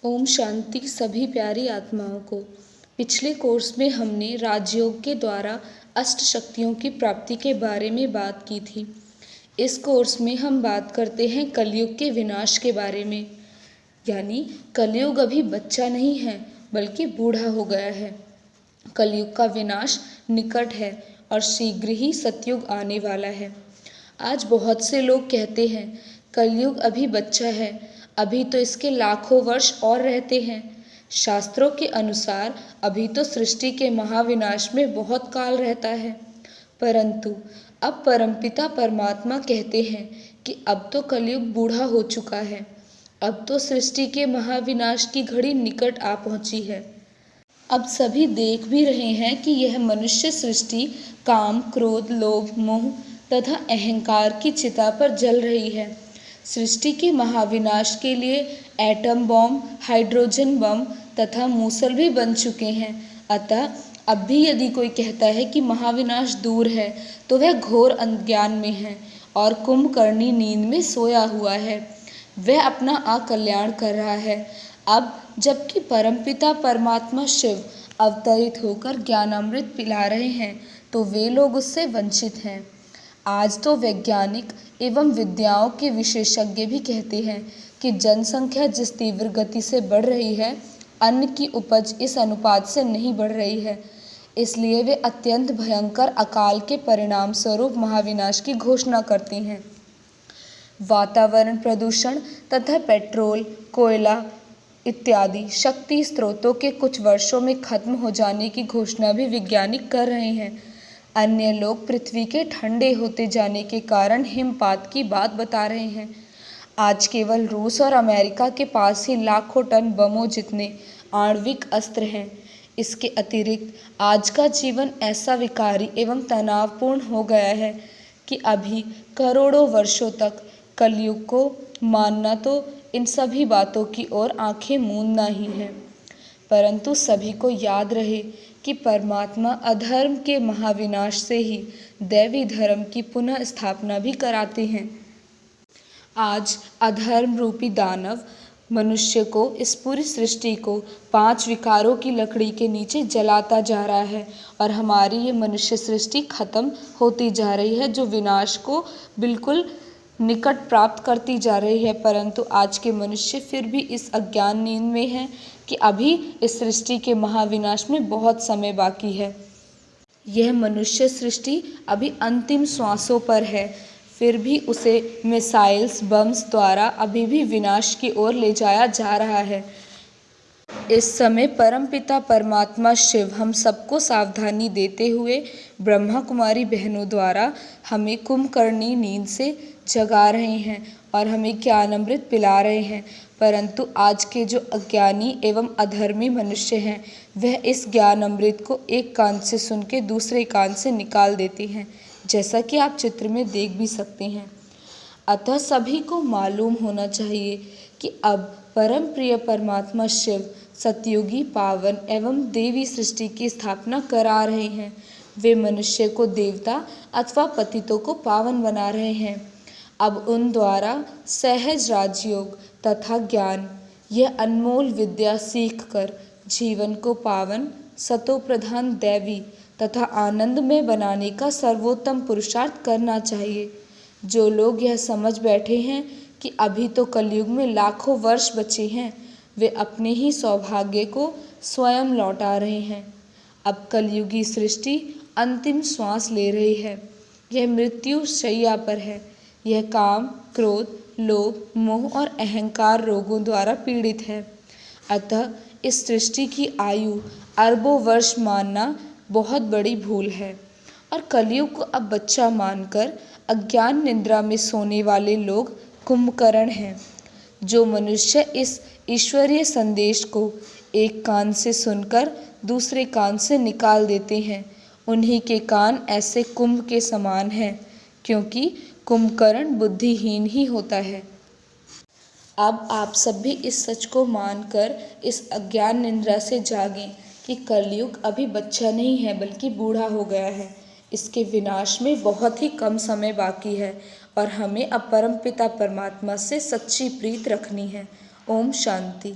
ओम शांति सभी प्यारी आत्माओं को। पिछले कोर्स में हमने राजयोग के द्वारा अष्ट शक्तियों की प्राप्ति के बारे में बात की थी। इस कोर्स में हम बात करते हैं कलयुग के विनाश के बारे में। यानी कलयुग अभी बच्चा नहीं है बल्कि बूढ़ा हो गया है। कलयुग का विनाश निकट है और शीघ्र ही सतयुग आने वाला है। आज बहुत से लोग कहते हैं कलयुग अभी बच्चा है, अभी तो इसके लाखों वर्ष और रहते हैं। शास्त्रों के अनुसार अभी तो सृष्टि के महाविनाश में बहुत काल रहता है। परंतु अब परमपिता परमात्मा कहते हैं कि अब तो कलयुग बूढ़ा हो चुका है, अब तो सृष्टि के महाविनाश की घड़ी निकट आ पहुंची है। अब सभी देख भी रहे हैं कि यह मनुष्य सृष्टि काम, क्रोध, लोभ, मोह तथा अहंकार की चिता पर जल रही है। सृष्टि के महाविनाश के लिए एटम बम, हाइड्रोजन बम तथा मूसल भी बन चुके हैं। अतः अब भी यदि कोई कहता है कि महाविनाश दूर है तो वह घोर अज्ञान में है और कुंभकर्णी नींद में सोया हुआ है। वह अपना अकल्याण कर रहा है। अब जबकि परमपिता परमात्मा शिव अवतरित होकर ज्ञानामृत पिला रहे हैं तो वे लोग उससे वंचित हैं। आज तो वैज्ञानिक एवं विद्याओं के विशेषज्ञ भी कहते हैं कि जनसंख्या जिस तीव्र गति से बढ़ रही है, अन्न की उपज इस अनुपात से नहीं बढ़ रही है। इसलिए वे अत्यंत भयंकर अकाल के परिणाम स्वरूप महाविनाश की घोषणा करते हैं। वातावरण प्रदूषण तथा पेट्रोल, कोयला इत्यादि शक्ति स्रोतों के कुछ वर्षों में खत्म हो जाने की घोषणा भी वैज्ञानिक कर रहे हैं। अन्य लोग पृथ्वी के ठंडे होते जाने के कारण हिमपात की बात बता रहे हैं। आज केवल रूस और अमेरिका के पास ही लाखों टन बमों जितने आणविक अस्त्र हैं। इसके अतिरिक्त आज का जीवन ऐसा विकारी एवं तनावपूर्ण हो गया है कि अभी करोड़ों वर्षों तक कलयुग को मानना तो इन सभी बातों की ओर आंखें मूंदना ही है। परंतु सभी को याद रहे कि परमात्मा अधर्म के महाविनाश से ही दैवी धर्म की पुनः स्थापना भी कराते हैं। आज अधर्म रूपी दानव मनुष्य को, इस पूरी सृष्टि को 5 विकारों की लकड़ी के नीचे जलाता जा रहा है और हमारी ये मनुष्य सृष्टि खत्म होती जा रही है, जो विनाश को बिल्कुल निकट प्राप्त करती जा रही है। परंतु आज के मनुष्य फिर भी इस अज्ञान नींद में हैं कि अभी इस सृष्टि के महाविनाश में बहुत समय बाकी है। यह मनुष्य सृष्टि अभी अंतिम श्वासों पर है, फिर भी उसे मिसाइल्स, बम्स द्वारा अभी भी विनाश की ओर ले जाया जा रहा है। इस समय परमपिता परमात्मा शिव हम सबको सावधानी देते हुए ब्रह्मा कुमारी बहनों द्वारा हमें कुंभकर्णी नींद से जगा रहे हैं और हमें ज्ञानामृत पिला रहे हैं। परंतु आज के जो अज्ञानी एवं अधर्मी मनुष्य हैं, वह इस ज्ञानामृत को एक कान से सुन के दूसरे कान से निकाल देते हैं, जैसा कि आप चित्र में देख भी सकते हैं। अतः सभी को मालूम होना चाहिए कि अब परम प्रिय परमात्मा शिव सतयुगी पावन एवं देवी सृष्टि की स्थापना करा रहे हैं। वे मनुष्य को देवता अथवा पतितों को पावन बना रहे हैं। अब उन द्वारा सहज राजयोग तथा ज्ञान, यह अनमोल विद्या सीखकर जीवन को पावन, सतो प्रधान, दैवी तथा आनंद में बनाने का सर्वोत्तम पुरुषार्थ करना चाहिए। जो लोग यह समझ बैठे हैं कि अभी तो कलयुग में लाखों वर्ष बचे हैं, वे अपने ही सौभाग्य को स्वयं लौटा रहे हैं। अब कलयुगी सृष्टि अंतिम श्वास ले रही है। यह मृत्यु शैया पर है। यह काम, क्रोध, लोभ, मोह और अहंकार रोगों द्वारा पीड़ित है। अतः इस सृष्टि की आयु अरबों वर्ष मानना बहुत बड़ी भूल है और कलयुग को अब बच्चा मानकर अज्ञान निद्रा में सोने वाले लोग कुंभकर्ण हैं। जो मनुष्य इस ईश्वरीय संदेश को एक कान से सुनकर दूसरे कान से निकाल देते हैं, उन्हीं के कान ऐसे कुंभ के समान हैं, क्योंकि कुंभकर्ण बुद्धिहीन ही होता है। अब आप सब भी इस सच को मानकर इस अज्ञान निद्रा से जागें कि कलयुग अभी बच्चा नहीं है बल्कि बूढ़ा हो गया है। इसके विनाश में बहुत ही कम समय बाकी है और हमें अब परमपिता परमात्मा से सच्ची प्रीत रखनी है। ओम शांति।